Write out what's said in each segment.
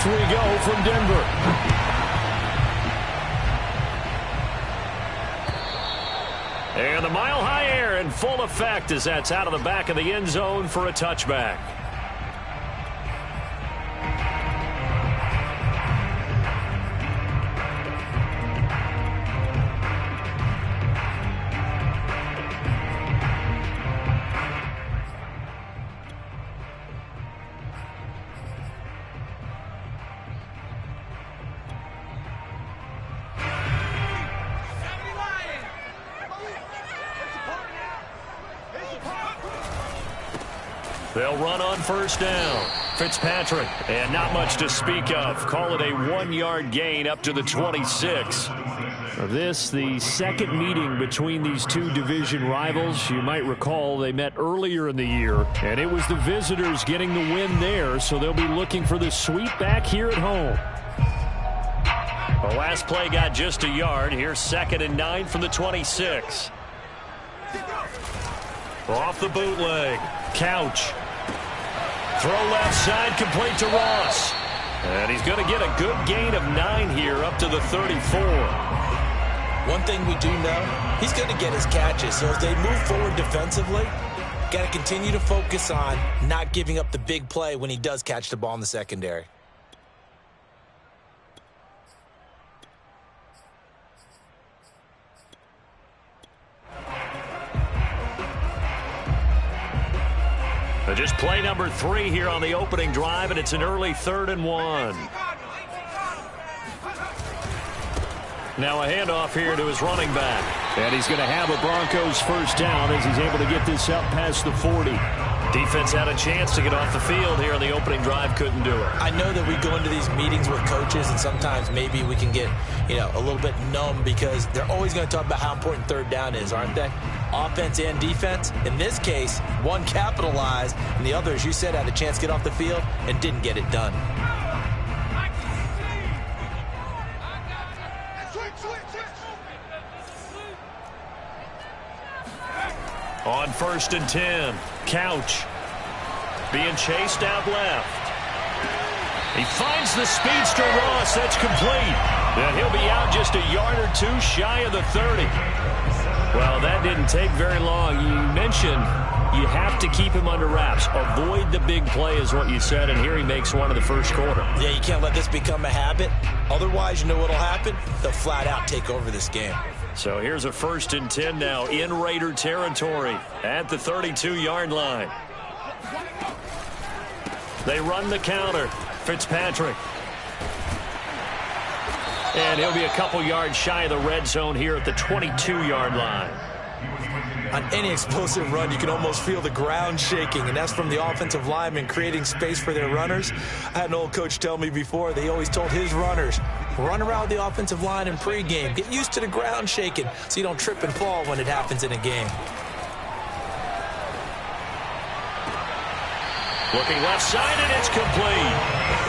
Off we go from Denver. And the mile-high air in full effect as that's out of the back of the end zone for a touchback. They'll run on first down. Fitzpatrick, and not much to speak of. Call it a 1-yard gain up to the 26. This, the second meeting between these two division rivals. You might recall they met earlier in the year, and it was the visitors getting the win there, so they'll be looking for the sweep back here at home. The last play got just a yard. Here's 2nd and 9 from the 26. Off the bootleg. Couch. Throw left side, complete to Ross. And he's going to get a good gain of 9 here up to the 34. One thing we do know, he's going to get his catches. So as they move forward defensively, got to continue to focus on not giving up the big play when he does catch the ball in the secondary. Just play number 3 here on the opening drive, and it's an early 3rd and 1. Now a handoff here to his running back. And he's going to have a Broncos first down as he's able to get this up past the 40. Defense had a chance to get off the field here on the opening drive, couldn't do it. I know that we go into these meetings with coaches, and sometimes maybe we can get, a little bit numb because they're always going to talk about how important 3rd down is, aren't they? Offense and defense. In this case, one capitalized, and the other, as you said, had a chance to get off the field and didn't get it done. On 1st and 10, Couch being chased out left. He finds the speedster Ross. That's complete. And he'll be out just a yard or 2 shy of the 30. Well, that didn't take very long. You mentioned you have to keep him under wraps. Avoid the big play is what you said, and here he makes one in the first quarter. Yeah, you can't let this become a habit. Otherwise, you know what will happen? They'll flat out take over this game. So here's a 1st and 10 now in Raider territory at the 32-yard line. They run the counter. Fitzpatrick. And he'll be a couple yards shy of the red zone here at the 22-yard line. On any explosive run, you can almost feel the ground shaking, and that's from the offensive linemen creating space for their runners. I had an old coach tell me before, they always told his runners, run around the offensive line in pregame. Get used to the ground shaking so you don't trip and fall when it happens in a game. Looking left side, and it's complete.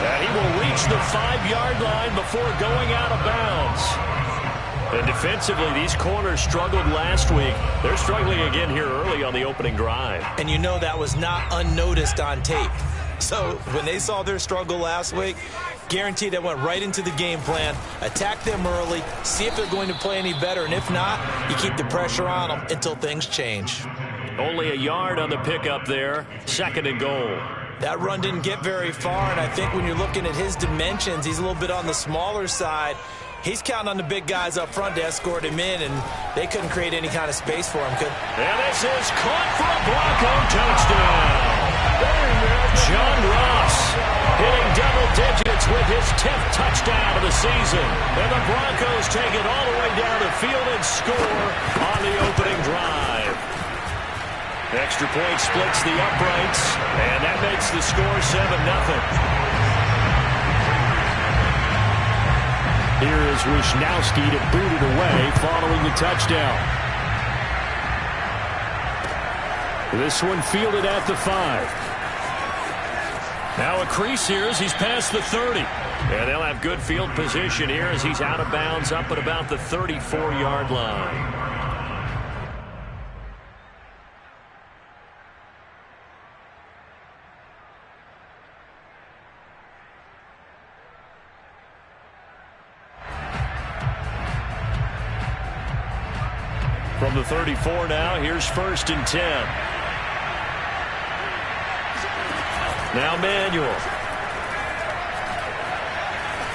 And he will reach the 5-yard line before going out of bounds. And defensively, these corners struggled last week. They're struggling again here early on the opening drive. And you know that was not unnoticed on tape. So when they saw their struggle last week, guaranteed they went right into the game plan, attack them early, see if they're going to play any better. And if not, you keep the pressure on them until things change. Only a yard on the pickup there. 2nd and goal. That run didn't get very far, and I think when you're looking at his dimensions, he's a little bit on the smaller side. He's counting on the big guys up front to escort him in, and they couldn't create any kind of space for him. And this is caught for a Bronco touchdown. John Ross hitting double digits with his 10th touchdown of the season. And the Broncos take it all the way down the field and score on the opening drive. Extra point splits the uprights, and that makes the score 7-0. Here is Wisnowski to boot it away following the touchdown. This one fielded at the 5. Now a crease here as he's past the 30. And they'll have good field position here as he's out of bounds up at about the 34-yard line. From the 34 now, here's 1st and 10. Now Manuel.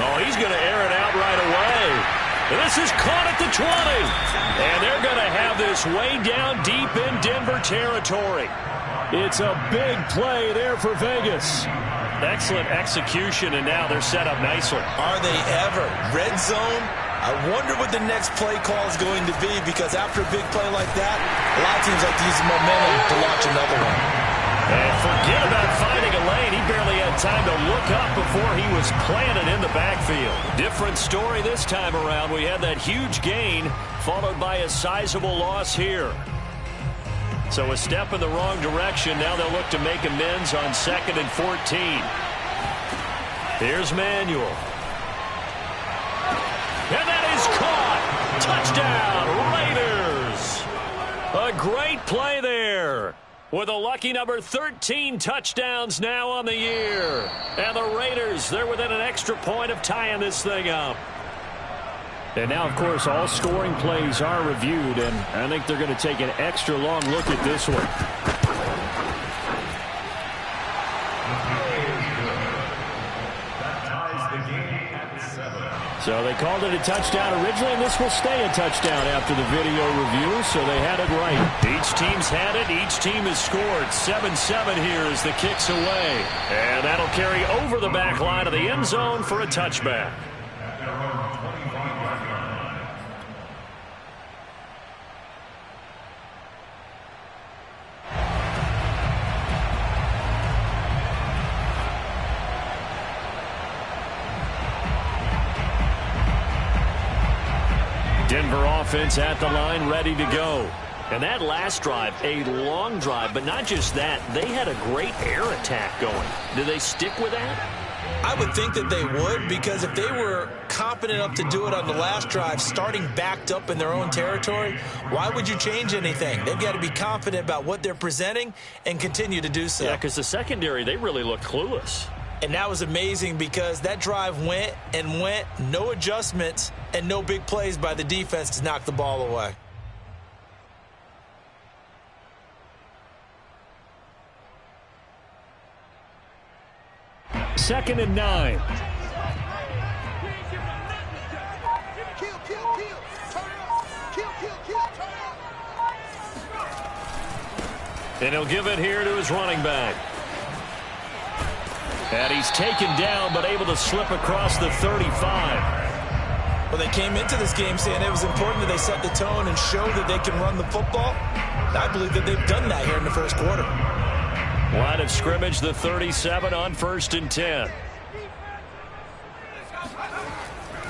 Oh, he's going to air it out right away. And this is caught at the 20. And they're going to have this way down deep in Denver territory. It's a big play there for Vegas. Excellent execution, and now they're set up nicely. Are they ever? Red zone? I wonder what the next play call is going to be, because after a big play like that, a lot of teams like to use the momentum to launch another one. And forget about finding a lane. He barely had time to look up before he was planted in the backfield. Different story this time around. We had that huge gain followed by a sizable loss here. So a step in the wrong direction. Now they'll look to make amends on 2nd and 14. Here's Manuel. And that is caught. Touchdown, Raiders. A great play there. With a lucky number 13 touchdowns now on the year. And the Raiders, they're within an extra point of tying this thing up. And now, of course, all scoring plays are reviewed, and I think they're going to take an extra long look at this one. So they called it a touchdown originally, and this will stay a touchdown after the video review, so they had it right. Each team's had it. Each team has scored. 7-7 here as the kick's away. And that'll carry over the back line of the end zone for a touchback. Denver offense at the line, ready to go. And that last drive, a long drive, but not just that. They had a great air attack going. Do they stick with that? I would think that they would, because if they were confident enough to do it on the last drive, starting backed up in their own territory, why would you change anything? They've got to be confident about what they're presenting and continue to do so. Yeah, because the secondary, they really looked clueless. And that was amazing, because that drive went and went, no adjustments, and no big plays by the defense to knock the ball away. Second and 9. And he'll give it here to his running back. And he's taken down, but able to slip across the 35. Well, they came into this game saying it was important that they set the tone and show that they can run the football. I believe that they've done that here in the first quarter. Line of scrimmage, the 37 on 1st and 10.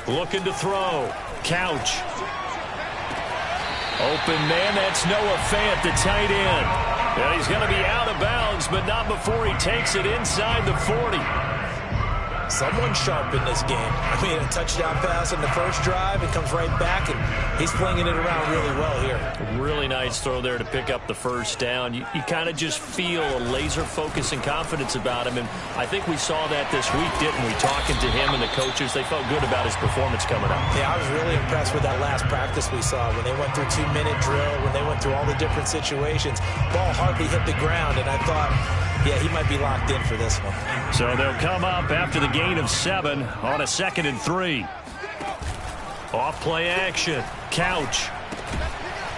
Looking to throw. Couch. Open man, that's Noah Fant, the tight end. And he's going to be out of bounds, but not before he takes it inside the 40. Someone sharp in this game. I mean, a touchdown pass in the first drive. It comes right back, and he's flinging it around really well here. Really nice throw there to pick up the first down. You kind of just feel a laser focus and confidence about him, and I think we saw that this week, didn't we? Talking to him and the coaches, they felt good about his performance coming up. Yeah, I was really impressed with that last practice we saw when they went through 2-minute drill, when they went through all the different situations. Ball hardly hit the ground, and I thought, yeah, he might be locked in for this one. So they'll come up after the gain of 7 on a 2nd and 3. Off play action. Couch.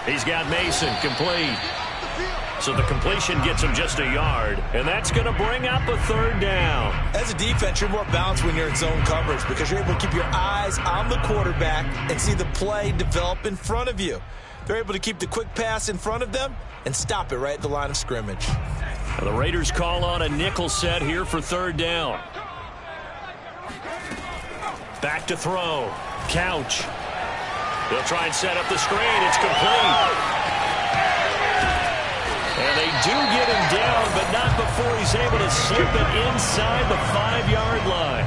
He's got Mason complete. So the completion gets him just a yard, and that's going to bring up a 3rd down. As a defense, you're more balanced when you're in zone coverage, because you're able to keep your eyes on the quarterback and see the play develop in front of you. They're able to keep the quick pass in front of them and stop it right at the line of scrimmage. Now the Raiders call on a nickel set here for 3rd down. Back to throw. Couch. They'll try and set up the screen. It's complete. And they do get him down, but not before he's able to slip it inside the 5-yard line.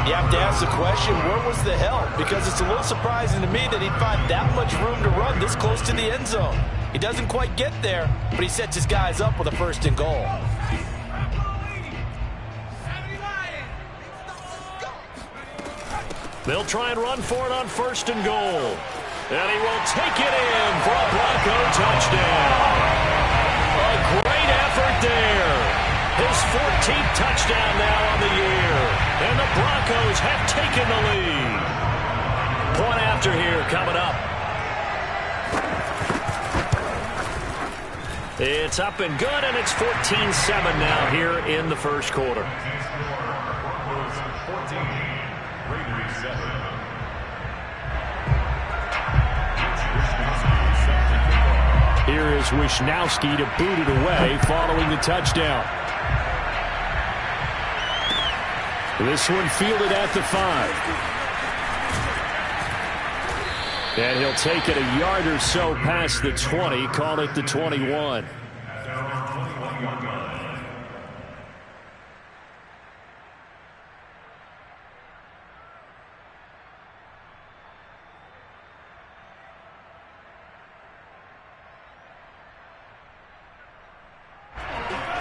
You have to ask the question, where was the help? Because it's a little surprising to me that he'd find that much room to run this close to the end zone. He doesn't quite get there, but he sets his guys up with a 1st and goal. They'll try and run for it on 1st and goal. And he will take it in for a Bronco touchdown. A great effort there. His 14th touchdown now on the year. And the Broncos have taken the lead. Point after here coming up. It's up and good, and it's 14-7 now here in the first quarter. Here is Wisnowski to boot it away following the touchdown. This one fielded at the 5. And he'll take it a yard or so past the 20, call it the 21.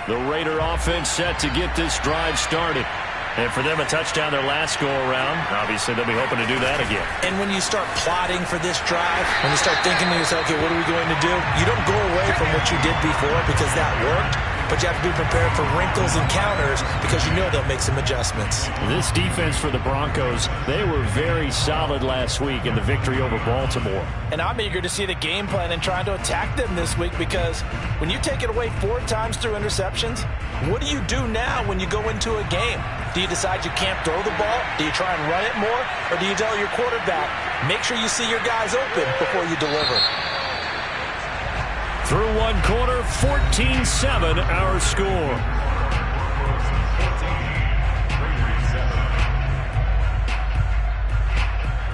The Raider offense set to get this drive started. And for them, a touchdown their last go-around. Obviously, they'll be hoping to do that again. And when you start plotting for this drive, when you start thinking to yourself, okay, what are we going to do? You don't go away from what you did before because that worked. But you have to be prepared for wrinkles and counters because you know they'll make some adjustments. This defense for the Broncos, they were very solid last week in the victory over Baltimore. And I'm eager to see the game plan and trying to attack them this week because when you take it away 4 times through interceptions, what do you do now when you go into a game? Do you decide you can't throw the ball? Do you try and run it more? Or do you tell your quarterback, make sure you see your guys open before you deliver? Through one quarter, 14-7 our score.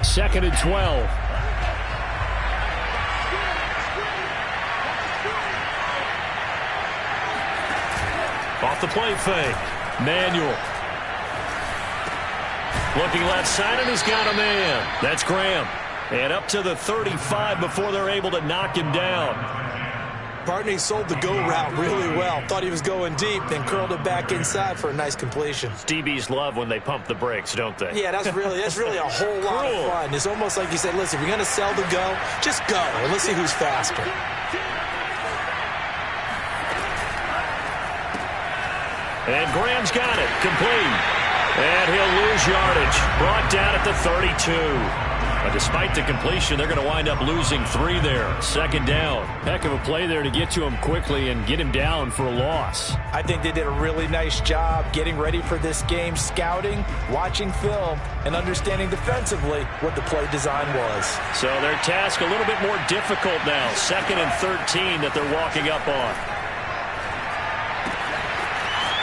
Second and 12. Off the play fake. Manuel. Looking left side, and he's got a man. That's Graham. And up to the 35 before they're able to knock him down. Barney sold the go route really well. Thought he was going deep, then curled it back inside for a nice completion. DBs love when they pump the brakes, don't they? Yeah, that's really a whole lot of fun. It's almost like you said, listen, if you're going to sell the go, just go, and let's see who's faster. And Graham's got it, complete. And he'll lose yardage. Brought down at the 32. But despite the completion, they're going to wind up losing 3 there. Second down. Heck of a play there to get to him quickly and get him down for a loss. I think they did a really nice job getting ready for this game, scouting, watching film, and understanding defensively what the play design was. So their task a little bit more difficult now. 2nd and 13 that they're walking up on.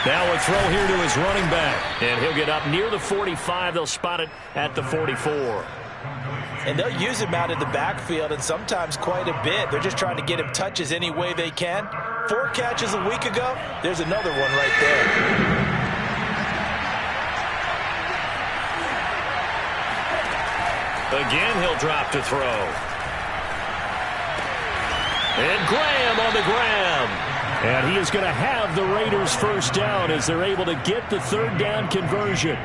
Now a throw here to his running back. And he'll get up near the 45. They'll spot it at the 44. And they'll use him out in the backfield, and sometimes quite a bit. They're just trying to get him touches any way they can. 4 catches a week ago. There's another one right there. Again, he'll drop to throw. And Graham on the ground. And he is going to have the Raiders first down as they're able to get the 3rd down conversion.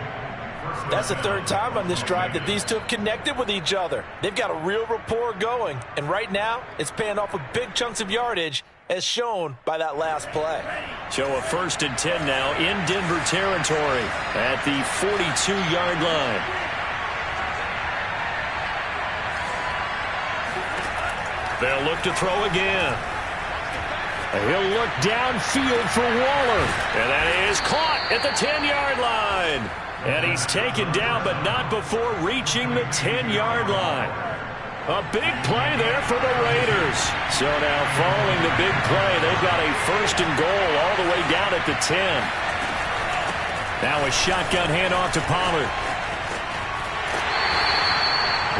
That's the 3rd time on this drive that these two have connected with each other. They've got a real rapport going. And right now, it's paying off with big chunks of yardage, as shown by that last play. So a 1st and 10 now in Denver territory at the 42-yard line. They'll look to throw again. He'll look downfield for Waller. And that is caught at the 10-yard line. And he's taken down, but not before reaching the 10-yard line. A big play there for the Raiders. So now following the big play, they've got a 1st and goal all the way down at the 10. Now a shotgun handoff to Pollard.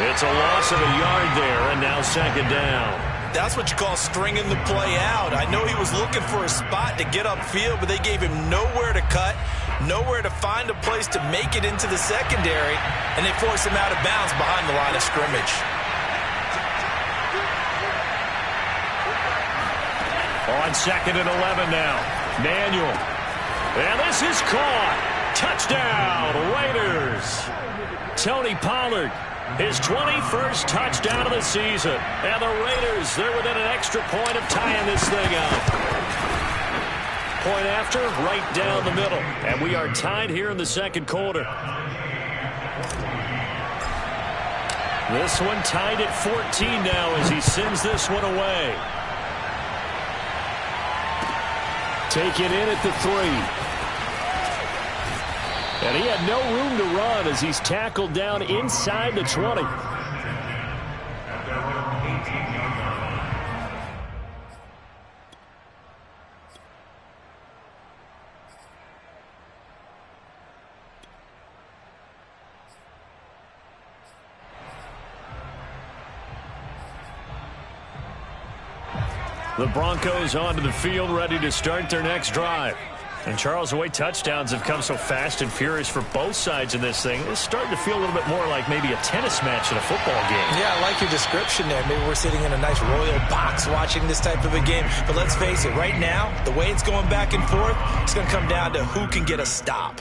It's a loss of a yard there, and now 2nd down. That's what you call stringing the play out. I know he was looking for a spot to get upfield, but they gave him nowhere to cut, nowhere to find a place to make it into the secondary, and they forced him out of bounds behind the line of scrimmage. On 2nd and 11 now. Manuel. And this is caught. Touchdown, Raiders. Tony Pollard His 21st touchdown of the season. And the Raiders, they're within an extra point of tying this thing up. Point after, right down the middle. And we are tied here in the second quarter. This one tied at 14 now as he sends this one away. Take it in at the 3. And he had no room to run as he's tackled down inside the 20. The Broncos onto the field, ready to start their next drive. And, Charles, the way touchdowns have come so fast and furious for both sides in this thing, it's starting to feel a little bit more like maybe a tennis match in a football game. Yeah, I like your description there. Maybe we're sitting in a nice royal box watching this type of a game. But let's face it, right now, the way it's going back and forth, it's going to come down to who can get a stop.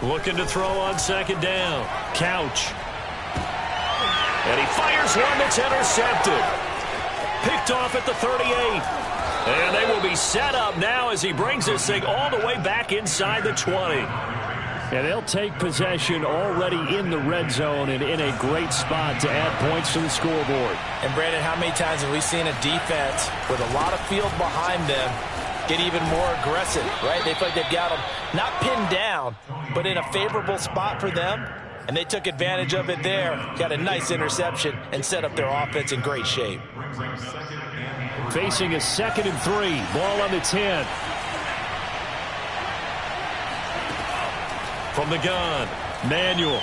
Looking to throw on second down. Couch. And he fires one that's intercepted. Picked off at the 38. And they will be set up now as he brings this thing all the way back inside the 20. And they'll take possession already in the red zone and in a great spot to add points to the scoreboard. And, Brandon, how many times have we seen a defense with a lot of field behind them get even more aggressive, right? They feel like they've got them not pinned down, but in a favorable spot for them, and they took advantage of it there. Got a nice interception and set up their offense in great shape. Facing a 2nd and 3, ball on the 10. From the gun, Manuel.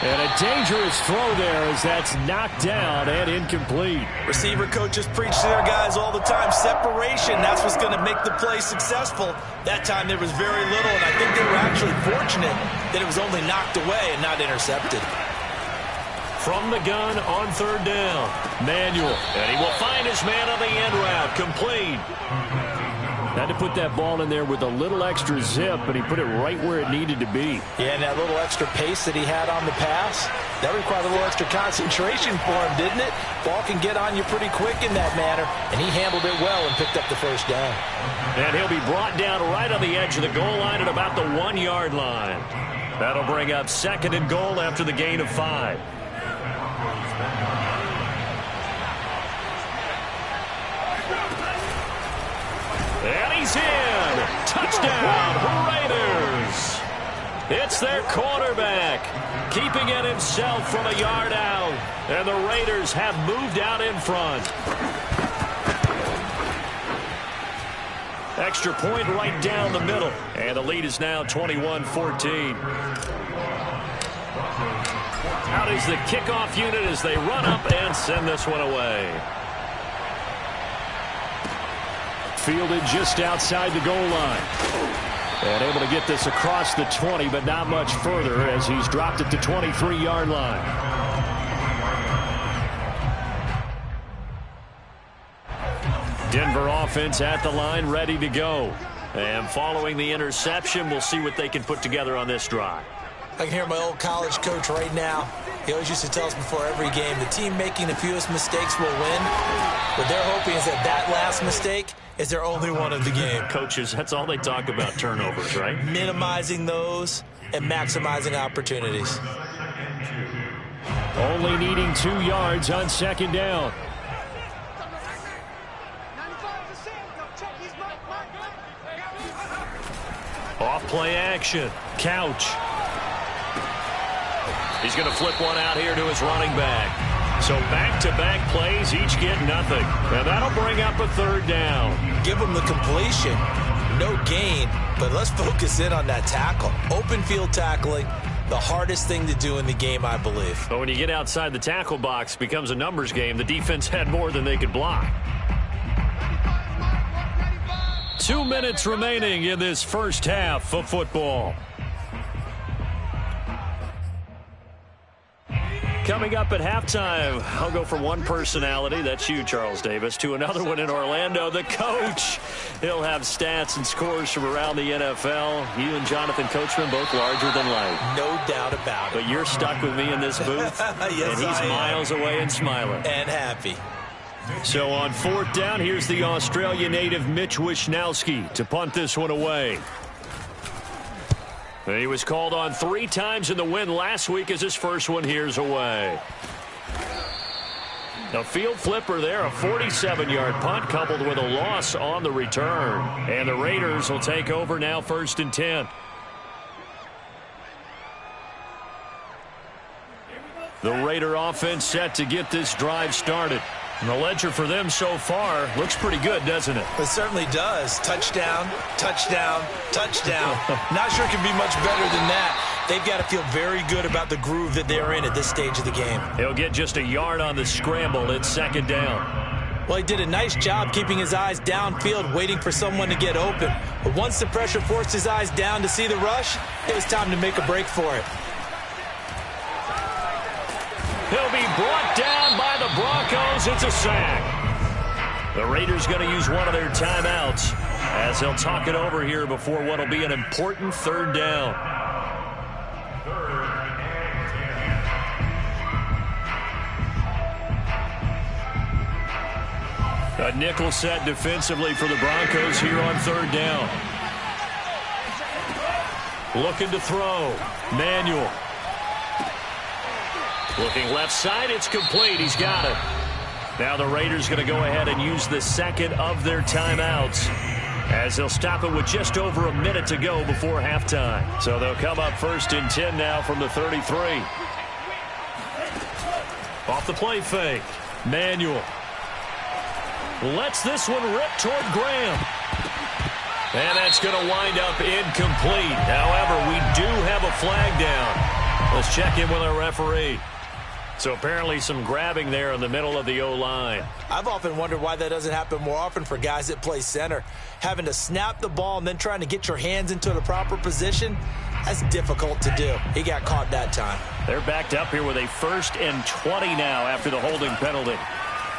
And a dangerous throw there as that's knocked down and incomplete. Receiver coaches preach to their guys all the time. Separation, that's what's going to make the play successful. That time there was very little, and I think they were actually fortunate that it was only knocked away and not intercepted. From the gun on 3rd down, Manuel. And he will find his man on the end route, complete. Had to put that ball in there with a little extra zip, but he put it right where it needed to be. Yeah, and that little extra pace that he had on the pass, that required a little extra concentration for him, didn't it? Ball can get on you pretty quick in that manner, and he handled it well and picked up the first down. And he'll be brought down right on the edge of the goal line at about the 1-yard line. That'll bring up 2nd and goal after the gain of 5. And he's in. Touchdown, Raiders. It's their quarterback, keeping it himself from a yard out. And the Raiders have moved out in front. Extra point right down the middle. And the lead is now 21-14. Out is the kickoff unit as they run up and send this one away. Fielded just outside the goal line. And able to get this across the 20, but not much further as he's dropped it to 23-yard line. Denver offense at the line, ready to go. And following the interception, we'll see what they can put together on this drive. I can hear my old college coach right now. He always used to tell us before every game, the team making the fewest mistakes will win. What they're hoping is that last mistake is their only one of the game. Coaches, that's all they talk about, turnovers, right? Minimizing those and maximizing opportunities. Only needing 2 yards on 2nd down. Off play action. Couch. He's going to flip one out here to his running back. So back-to-back plays, each get nothing. And that'll bring up a 3rd down. Give him the completion. No gain, but let's focus in on that tackle. Open field tackling, the hardest thing to do in the game, I believe. But when you get outside the tackle box, it becomes a numbers game. The defense had more than they could block. 2 minutes remaining in this first half of football. Coming up at halftime, I'll go from one personality, that's you, Charles Davis, to another one in Orlando, the coach. He'll have stats and scores from around the NFL. You and Jonathan Coachman both larger than life. No doubt about it. But you're stuck with me in this booth, yes, and he's miles away and smiling. And happy. So on 4th down, here's the Australia native Mitch Wishnowsky to punt this one away. He was called on 3 times in the win last week as his first one here's away. A field flipper there, a 47-yard punt coupled with a loss on the return. And the Raiders will take over now 1st and 10. The Raider offense set to get this drive started. And the ledger for them so far looks pretty good, doesn't it? It certainly does. Touchdown, touchdown, touchdown. Not sure it can be much better than that. They've got to feel very good about the groove that they're in at this stage of the game. He'll get just a yard on the scramble. It's 2nd down. Well, he did a nice job keeping his eyes downfield, waiting for someone to get open. But once the pressure forced his eyes down to see the rush, it was time to make a break for it. He'll be brought down by the Broncos. It's a sack. The Raiders going to use one of their timeouts as they'll talk it over here before what will be an important 3rd down. A nickel set defensively for the Broncos here on 3rd down. Looking to throw. Manuel. Looking left side, it's complete. He's got it. Now the Raiders going to go ahead and use the 2nd of their timeouts as they'll stop it with just over a minute to go before halftime. So they'll come up 1st and 10 now from the 33. Off the play fake. Manuel lets this one rip toward Graham. And that's going to wind up incomplete. However, we do have a flag down. Let's check in with our referee. So apparently some grabbing there in the middle of the O-line. I've often wondered why that doesn't happen more often for guys that play center. Having to snap the ball and then trying to get your hands into the proper position, that's difficult to do. He got caught that time. They're backed up here with a 1st and 20 now after the holding penalty.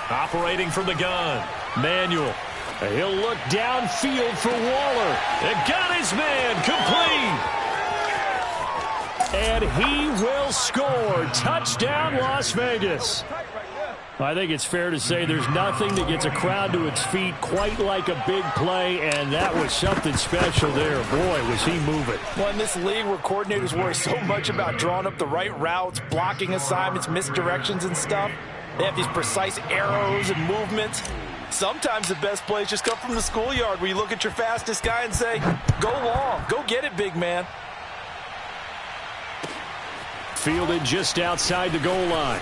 Operating from the gun, Manuel. He'll look downfield for Waller. It got his man complete. And he will score. Touchdown, Las Vegas. I think it's fair to say there's nothing that gets a crowd to its feet quite like a big play, and that was something special there. Boy, was he moving. Well, in this league where coordinators worry so much about drawing up the right routes, blocking assignments, misdirections and stuff, they have these precise arrows and movements. Sometimes the best plays just come from the schoolyard where you look at your fastest guy and say, go long, go get it, big man. Fielded just outside the goal line.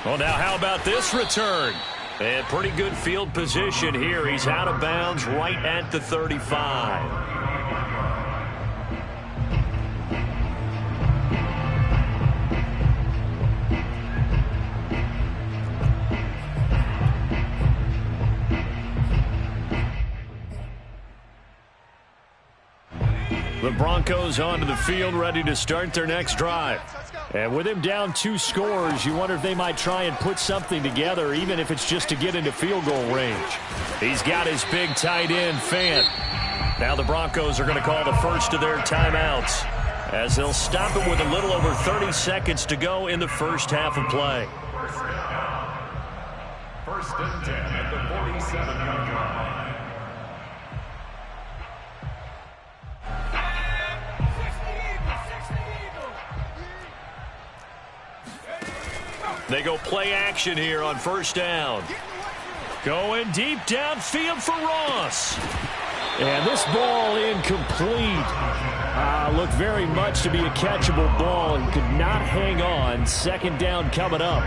Well, now how about this return? And pretty good field position here. He's out of bounds right at the 35. The Broncos onto the field, ready to start their next drive. And with him down 2 scores, you wonder if they might try and put something together, even if it's just to get into field goal range. He's got his big tight end, Fant. Now the Broncos are going to call the first of their timeouts as they'll stop it with a little over 30 seconds to go in the first half of play. 1st and 10 at the 47-yard line. They go play action here on 1st down. Going deep downfield for Ross. And this ball incomplete. Looked very much to be a catchable ball and could not hang on. 2nd down coming up.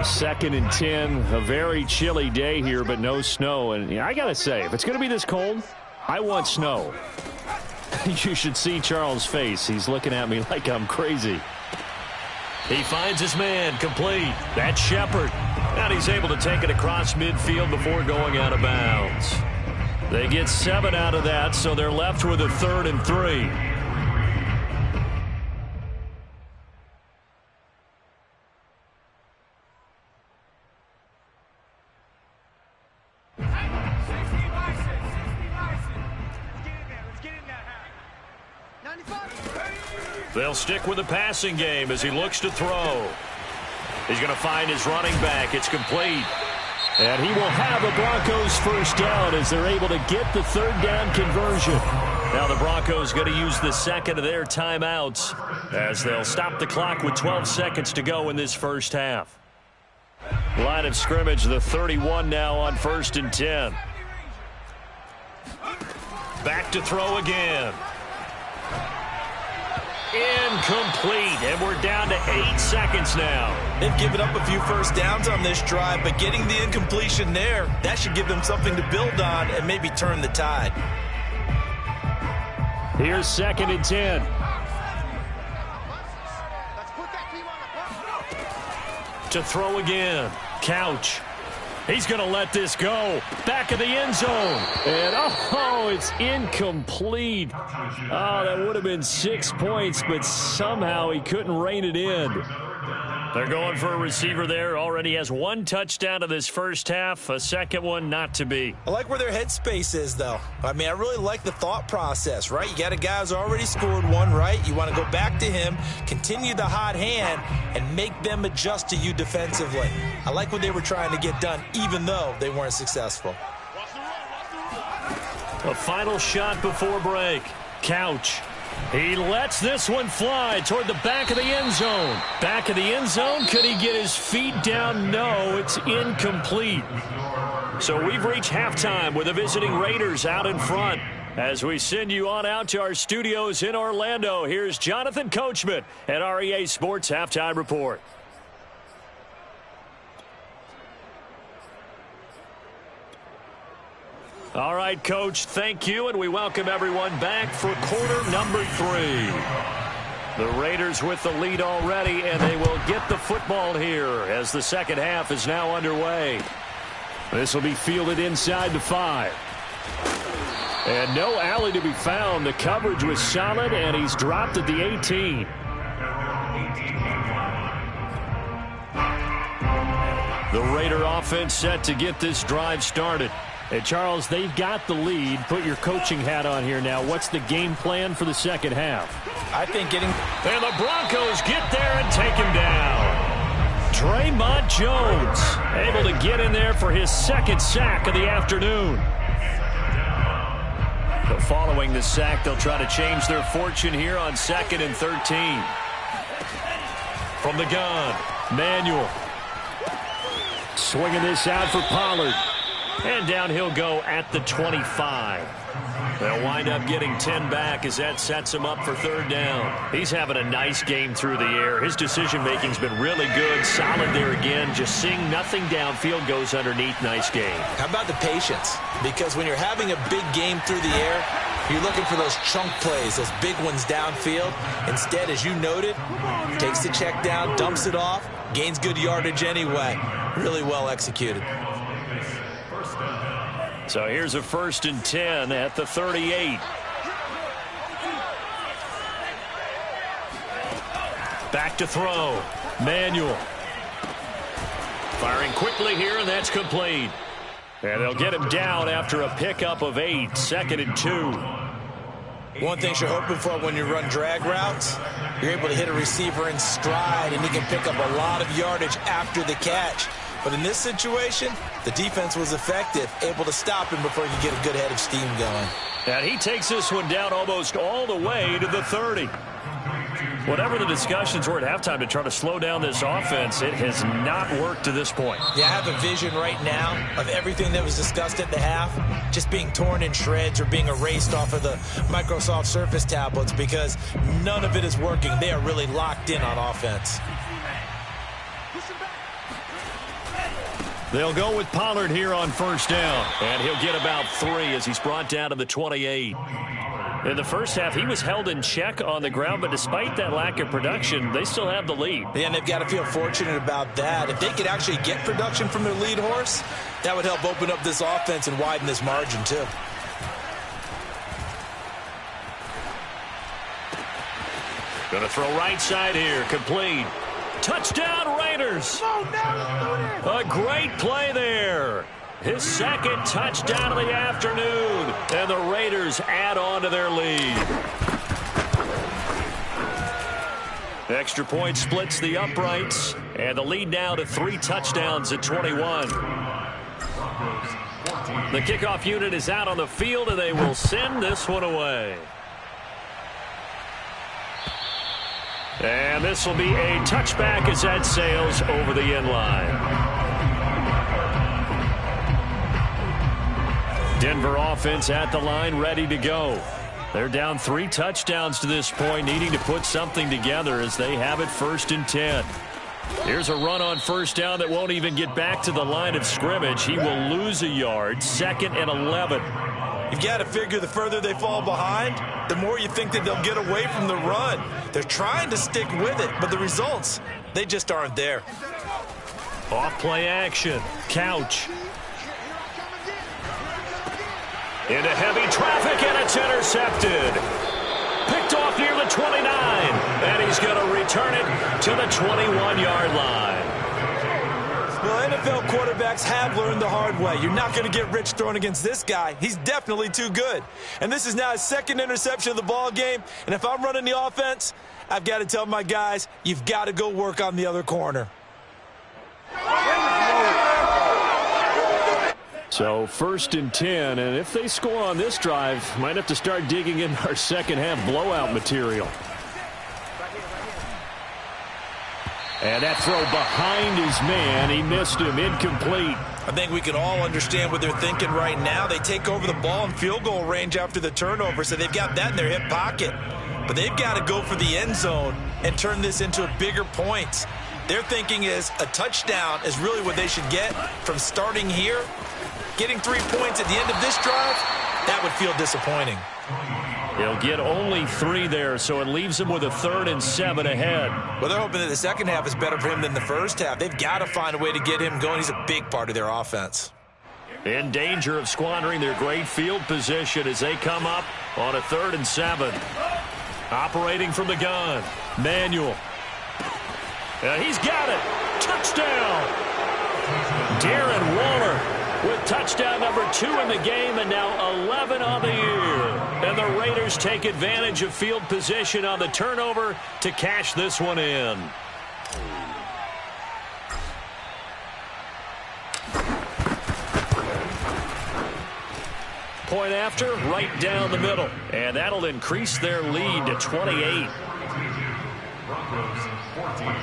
Second and 10. A very chilly day here, but no snow. And I got to say, if it's going to be this cold, I want snow. You should see Charles' face. He's looking at me like I'm crazy. He finds his man complete. That's Shepard. And he's able to take it across midfield before going out of bounds. They get 7 out of that, so they're left with a 3rd and 3. They'll stick with the passing game as he looks to throw. He's going to find his running back. It's complete. And he will have a Broncos first down as they're able to get the 3rd down conversion. Now the Broncos going to use the second of their timeouts as they'll stop the clock with 12 seconds to go in this first half. Line of scrimmage, the 31 now on 1st and 10. Back to throw again. Incomplete, and we're down to 8 seconds now. They've given up a few first downs on this drive, but getting the incompletion there, that should give them something to build on and maybe turn the tide. Here's 2nd and 10. To throw again. Couch. He's going to let this go. Back of the end zone. And, it's incomplete. Oh, that would have been 6 points, but somehow he couldn't rein it in. They're going for a receiver there. Already has 1 touchdown in this first half. A second one not to be. I like where their headspace is, though. I mean, I really like the thought process, right? You got a guy who's already scored 1, right? You want to go back to him, continue the hot hand, and make them adjust to you defensively. I like what they were trying to get done, even though they weren't successful. A final shot before break. Couch. He lets this one fly toward the back of the end zone. Back of the end zone. Could he get his feet down? No, it's incomplete. So we've reached halftime with the visiting Raiders out in front. As we send you on out to our studios in Orlando, here's Jonathan Coachman at REA Sports Halftime Report. All right, Coach, thank you, and we welcome everyone back for quarter number 3. The Raiders with the lead already, and they will get the football here as the second half is now underway. This will be fielded inside the 5. And no alley to be found. The coverage was solid, and he's dropped at the 18. The Raider offense set to get this drive started. Hey, Charles, they've got the lead. Put your coaching hat on here now. What's the game plan for the second half? I think getting... And the Broncos get there and take him down. Draymond Jones able to get in there for his 2nd sack of the afternoon. But following the sack, they'll try to change their fortune here on 2nd and 13. From the gun, Manuel. Swinging this out for Pollard. And down he'll go at the 25. They'll wind up getting 10 back as that sets him up for 3rd down. He's having a nice game through the air. His decision-making's been really good. Solid there again. Just seeing nothing downfield goes underneath. Nice game. How about the patience? Because when you're having a big game through the air, you're looking for those chunk plays, those big ones downfield. Instead, as you noted, takes the check down, dumps it off, gains good yardage anyway. Really well executed. So here's a 1st and 10 at the 38. Back to throw. Manuel. Firing quickly here, and that's complete. And they'll get him down after a pickup of 8. 2nd and 2. One thing you're hoping for when you run drag routes, you're able to hit a receiver in stride, and he can pick up a lot of yardage after the catch. But in this situation, the defense was effective, able to stop him before he could get a good head of steam going. And he takes this one down almost all the way to the 30. Whatever the discussions were at halftime to try to slow down this offense, it has not worked to this point. Yeah, I have a vision right now of everything that was discussed at the half just being torn in shreds or being erased off of the Microsoft Surface tablets because none of it is working. They are really locked in on offense. They'll go with Pollard here on 1st down. And he'll get about 3 as he's brought down to the 28. In the first half, he was held in check on the ground, but despite that lack of production, they still have the lead. Yeah, and they've got to feel fortunate about that. If they could actually get production from their lead horse, that would help open up this offense and widen this margin, too. Going to throw right side here. Complete. Touchdown, Raiders. A great play there. His second touchdown of the afternoon. And the Raiders add on to their lead. Extra point splits the uprights. And the lead now to 3 touchdowns at 21. The kickoff unit is out on the field, and they will send this one away. And this will be a touchback as that sails over the end line. Denver offense at the line, ready to go. They're down 3 touchdowns to this point, needing to put something together as they have it 1st and 10. Here's a run on 1st down that won't even get back to the line of scrimmage. He will lose a yard, 2nd and 11. You've got to figure the further they fall behind, the more you think that they'll get away from the run. They're trying to stick with it, but the results, they just aren't there. Off play action. Couch. Into heavy traffic, and it's intercepted. Picked off near the 29, and he's going to return it to the 21-yard line. Well, NFL quarterbacks have learned the hard way. You're not going to get rich throwing against this guy. He's definitely too good. And this is now his 2nd interception of the ball game. And if I'm running the offense, I've got to tell my guys, you've got to go work on the other corner. So 1st and 10, and if they score on this drive, might have to start digging in our second half blowout material. And that throw behind his man, he missed him, incomplete. I think we can all understand what they're thinking right now. They take over the ball in field goal range after the turnover, so they've got that in their hip pocket. But they've got to go for the end zone and turn this into a bigger point. Their thinking is a touchdown is really what they should get from starting here. Getting 3 points at the end of this drive, that would feel disappointing. He'll get only 3 there, so it leaves him with a 3rd and 7 ahead. Well, they're hoping that the second half is better for him than the first half. They've got to find a way to get him going. He's a big part of their offense. In danger of squandering their great field position as they come up on a 3rd and 7. Operating from the gun, Manuel. He's got it. Touchdown. Darren Waller with touchdown number 2 in the game, and now 11 on the year. And the Raiders take advantage of field position on the turnover to cash this one in. Point after, right down the middle. And that'll increase their lead to 28. Broncos 14.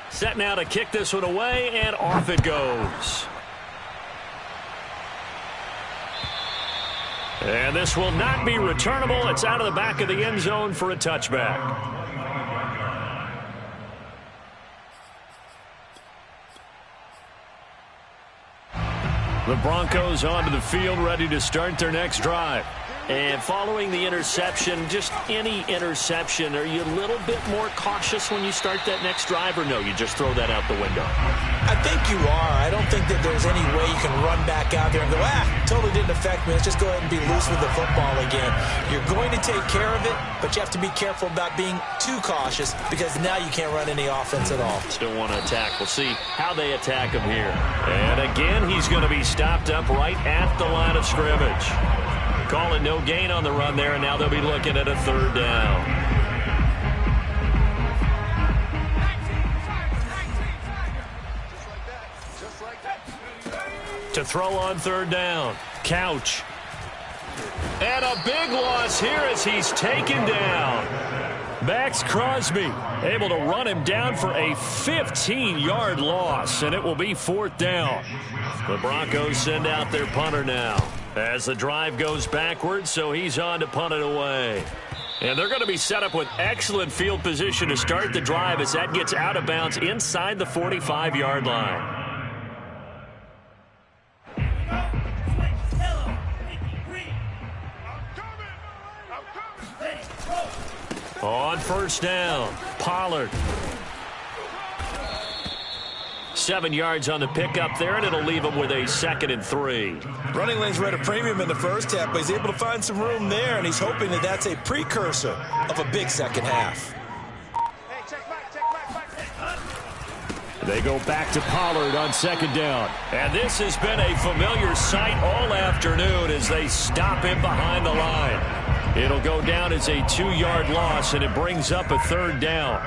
Set now to kick this one away, and off it goes. And this will not be returnable. It's out of the back of the end zone for a touchback. The Broncos onto the field, ready to start their next drive. And following the interception, just any interception, are you a little bit more cautious when you start that next drive, or no, you just throw that out the window? I think you are. I don't think that there's any way you can run back out there and go, totally didn't affect me. Let's just go ahead and be loose with the football again. You're going to take care of it, but you have to be careful about being too cautious because now you can't run any offense at all. Still want to attack. We'll see how they attack him here. And again, he's going to be stopped up right at the line of scrimmage. Calling no gain on the run there, and now they'll be looking at a 3rd down. To throw on 3rd down, Couch. And a big loss here as he's taken down. Max Crosby able to run him down for a 15-yard loss, and it will be 4th down. The Broncos send out their punter now as the drive goes backwards, so he's on to punt it away. And they're going to be set up with excellent field position to start the drive as that gets out of bounds inside the 45-yard line. On 1st down, Pollard. 7 yards on the pickup there, and it'll leave him with a 2nd and 3. Running lanes were at a premium in the first half, but he's able to find some room there, and he's hoping that that's a precursor of a big second half. They go back to Pollard on 2nd down. And this has been a familiar sight all afternoon as they stop him behind the line. It'll go down as a 2-yard loss, and it brings up a 3rd down.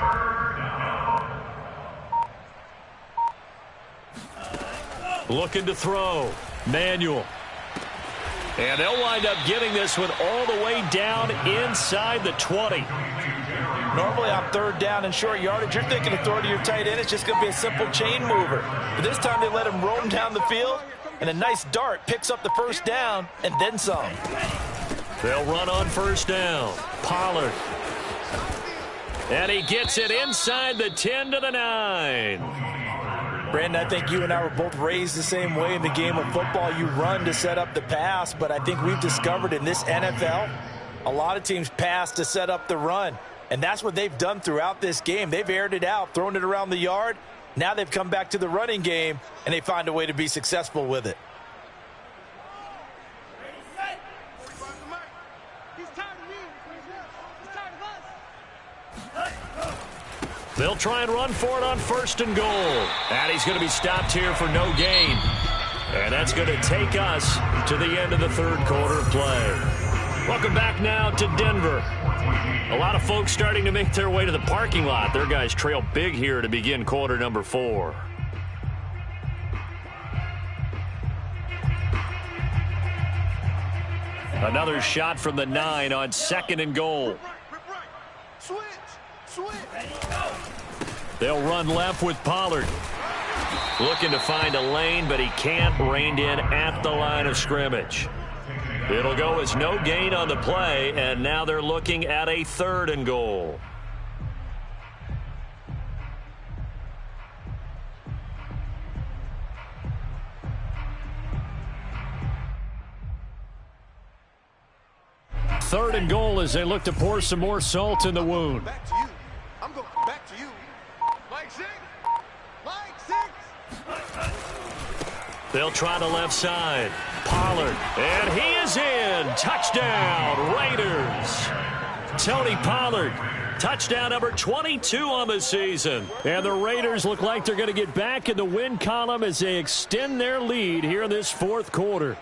Looking to throw. Manuel. And they'll wind up getting this one all the way down inside the 20. Normally on 3rd down and short yardage, you're thinking of throwing to your tight end. It's just going to be a simple chain mover. But this time they let him roam down the field, and a nice dart picks up the 1st down and then some. They'll run on 1st down. Pollard. And he gets it inside the 10 to the 9. Brandon, I think you and I were both raised the same way in the game of football. You run to set up the pass, but I think we've discovered in this NFL, a lot of teams pass to set up the run. And that's what they've done throughout this game. They've aired it out, thrown it around the yard. Now they've come back to the running game, and they find a way to be successful with it. They'll try and run for it on 1st and goal. And he's going to be stopped here for no gain. And that's going to take us to the end of the 3rd quarter of play. Welcome back now to Denver. A lot of folks starting to make their way to the parking lot. Their guys trail big here to begin quarter number 4. Another shot from the 9 on 2nd and goal. They'll run left with Pollard. Looking to find a lane, but he can't. Reined in at the line of scrimmage. It'll go as no gain on the play, and now they're looking at a 3rd and goal. Third and goal as they look to pour some more salt in the wound. Back to you. I'm going back to you. Mike 6. They'll try the left side. Pollard, and he is in. Touchdown, Raiders. Tony Pollard, touchdown number 22 on the season. And the Raiders look like they're going to get back in the win column as they extend their lead here in this 4th quarter.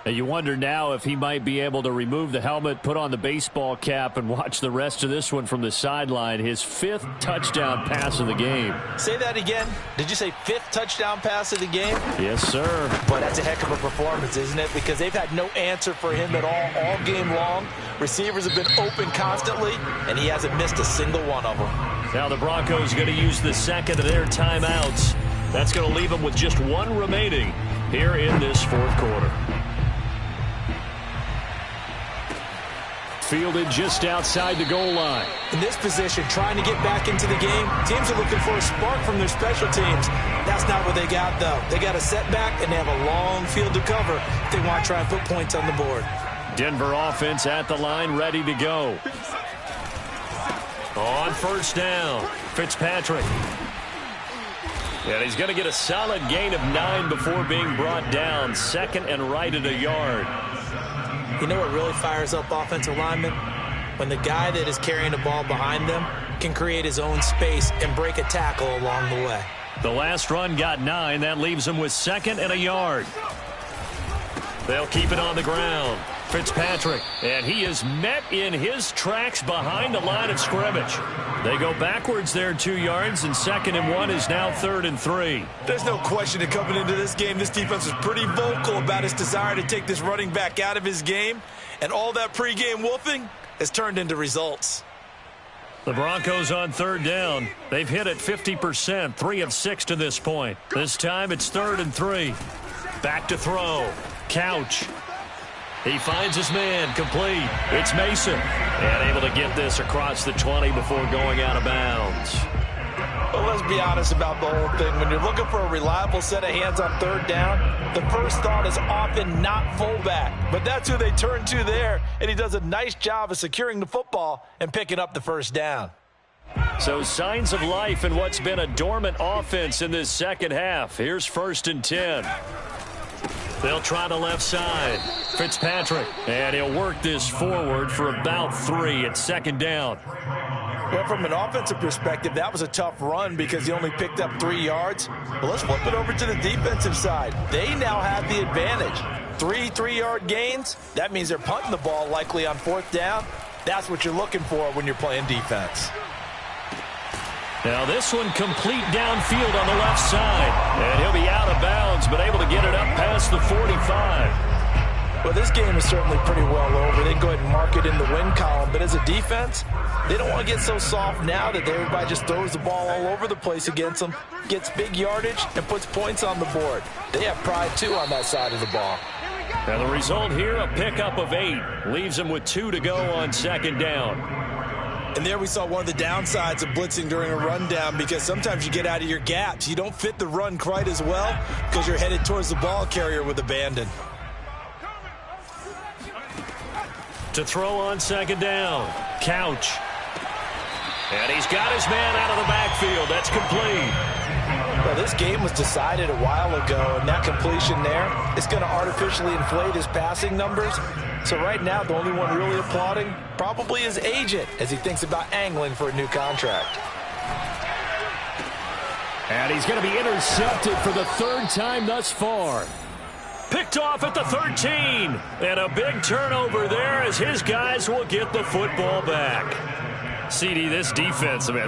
And you wonder now if he might be able to remove the helmet, put on the baseball cap, and watch the rest of this one from the sideline. His 5th touchdown pass of the game. Say that again. Did you say 5th touchdown pass of the game? Yes, sir. Boy, that's a heck of a performance, isn't it? Because they've had no answer for him at all game long. Receivers have been open constantly, and he hasn't missed a single one of them. Now the Broncos are going to use the 2nd of their timeouts. That's going to leave them with just 1 remaining here in this 4th quarter. Fielded just outside the goal line. In this position, trying to get back into the game, teams are looking for a spark from their special teams. That's not what they got, though. They got a setback, and they have a long field to cover if they want to try and put points on the board. Denver offense at the line, ready to go. On 1st down, Fitzpatrick. And he's going to get a solid gain of 9 before being brought down. 2nd and right at a yard. You know what really fires up offensive linemen? When the guy that is carrying the ball behind them can create his own space and break a tackle along the way. The last run got 9. That leaves them with 2nd and a yard. They'll keep it on the ground. Fitzpatrick, and he is met in his tracks behind the line of scrimmage. They go backwards there 2 yards, and 2nd and 1 is now 3rd and 3. There's no question that coming into this game, this defense was pretty vocal about its desire to take this running back out of his game, and all that pregame wolfing has turned into results. The Broncos on 3rd down. They've hit it 50%, 3 of 6 to this point. This time it's 3rd and 3. Back to throw. Couch. He finds his man, complete. It's Mason. And able to get this across the 20 before going out of bounds. Well, let's be honest about the whole thing. When you're looking for a reliable set of hands on 3rd down, the first thought is often not fullback. But that's who they turn to there, and he does a nice job of securing the football and picking up the 1st down. So signs of life in what's been a dormant offense in this second half. Here's 1st and 10. They'll try the left side. Fitzpatrick, and he'll work this forward for about 3 at 2nd down. Well, from an offensive perspective, that was a tough run because he only picked up 3 yards. But let's flip it over to the defensive side. They now have the advantage. 3 3-yard gains. That means they're punting the ball likely on 4th down. That's what you're looking for when you're playing defense. Now this one complete downfield on the left side. And he'll be out of bounds, but able to get it up past the 45. Well, this game is certainly pretty well over. They can go ahead and mark it in the win column. But as a defense, they don't want to get so soft now that everybody just throws the ball all over the place against them, gets big yardage, and puts points on the board. They have pride, too, on that side of the ball. And the result here, a pickup of 8. Leaves them with 2 to go on 2nd down. And there we saw one of the downsides of blitzing during a rundown because sometimes you get out of your gaps. You don't fit the run quite as well because you're headed towards the ball carrier with abandon. To throw on 2nd down, Couch. And he's got his man out of the backfield. That's complete. Well, this game was decided a while ago, and that completion there is going to artificially inflate his passing numbers. So right now, the only one really applauding probably his agent as he thinks about angling for a new contract. And he's going to be intercepted for the 3rd time thus far. Picked off at the 13. And a big turnover there as his guys will get the football back. CD, this defense, man,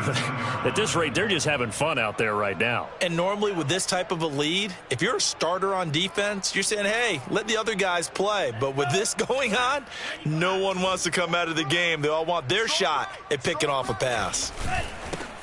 at this rate, they're just having fun out there right now. And normally with this type of a lead, if you're a starter on defense, you're saying, hey, let the other guys play. But with this going on, no one wants to come out of the game. They all want their shot at picking off a pass.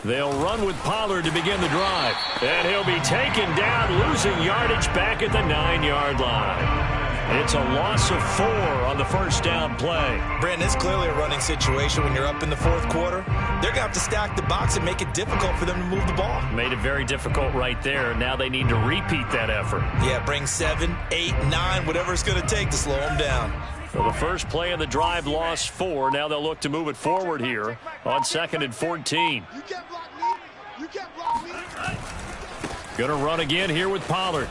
They'll run with Pollard to begin the drive. And he'll be taken down, losing yardage back at the 9-yard line. It's a loss of 4 on the 1st down play. Brandon, it's clearly a running situation when you're up in the 4th quarter. They're going to have to stack the box and make it difficult for them to move the ball. Made it very difficult right there. Now they need to repeat that effort. Yeah, bring 7, 8, 9, whatever it's going to take to slow them down. So the first play of the drive lost 4. Now they'll look to move it forward here on 2nd and 14. You can't block me. You can't block me. Going to run again here with Pollard.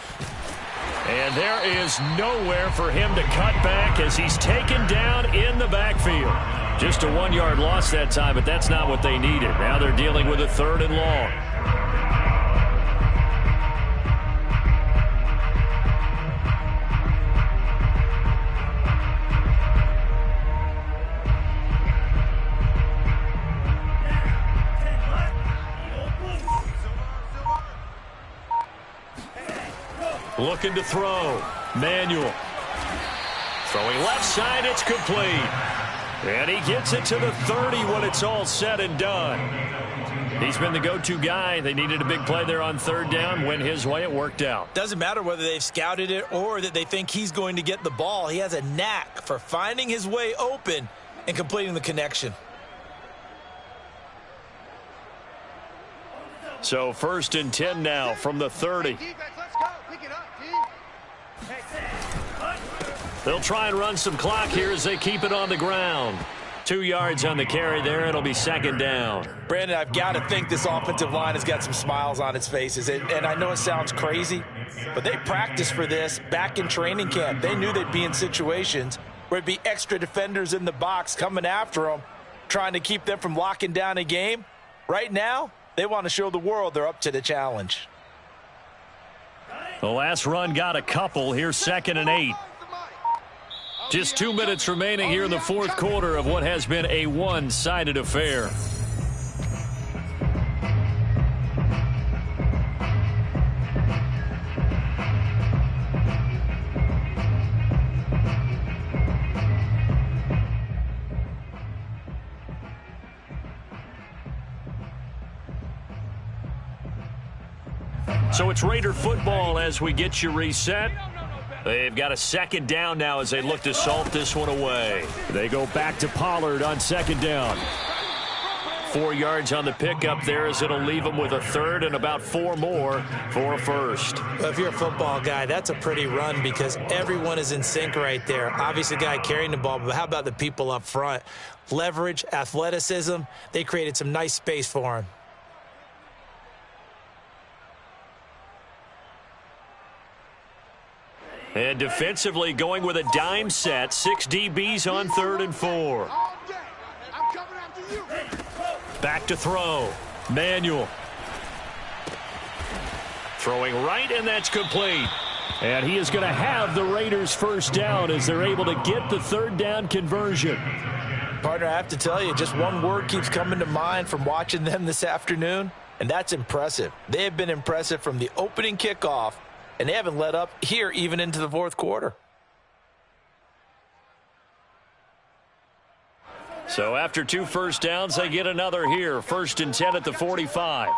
And there is nowhere for him to cut back as he's taken down in the backfield. Just a 1-yard loss that time, but that's not what they needed. Now they're dealing with a 3rd and long. Looking to throw. Manuel. Throwing left side, it's complete. And he gets it to the 30 when it's all said and done. He's been the go-to guy. They needed a big play there on 3rd down. Went his way, it worked out. Doesn't matter whether they've scouted it or that they think he's going to get the ball. He has a knack for finding his way open and completing the connection. So 1st and 10 now from the 30. Defense, let's go. Pick it up, team. They'll try and run some clock here as they keep it on the ground. 2 yards on the carry there. It'll be 2nd down. Brandon, I've got to think this offensive line has got some smiles on its faces. And I know it sounds crazy, but they practiced for this back in training camp. They knew they'd be in situations where it'd be extra defenders in the box coming after them, trying to keep them from locking down a game. Right now, they want to show the world they're up to the challenge. The last run got a couple. Here's 2nd and 8. Just 2 minutes remaining here in the 4th quarter of what has been a one-sided affair. So it's Raider football as we get you reset. They've got a 2nd down now as they look to salt this one away. They go back to Pollard on 2nd down. 4 yards on the pickup there, as it'll leave them with a third and about 4 more for a first. Well, if you're a football guy, that's a pretty run because everyone is in sync right there. Obviously, the guy carrying the ball, but how about the people up front? Leverage, athleticism, they created some nice space for him. And defensively going with a dime set. 6 DBs on 3rd and 4. I'm coming after you. Back to throw. Manuel. Throwing right, and that's complete. And he is going to have the Raiders first down as they're able to get the 3rd down conversion. Partner, I have to tell you, just one word keeps coming to mind from watching them this afternoon, and that's impressive. They have been impressive from the opening kickoff, and they haven't let up here even into the 4th quarter. So after 2 first downs, they get another here. 1st and 10 at the 45.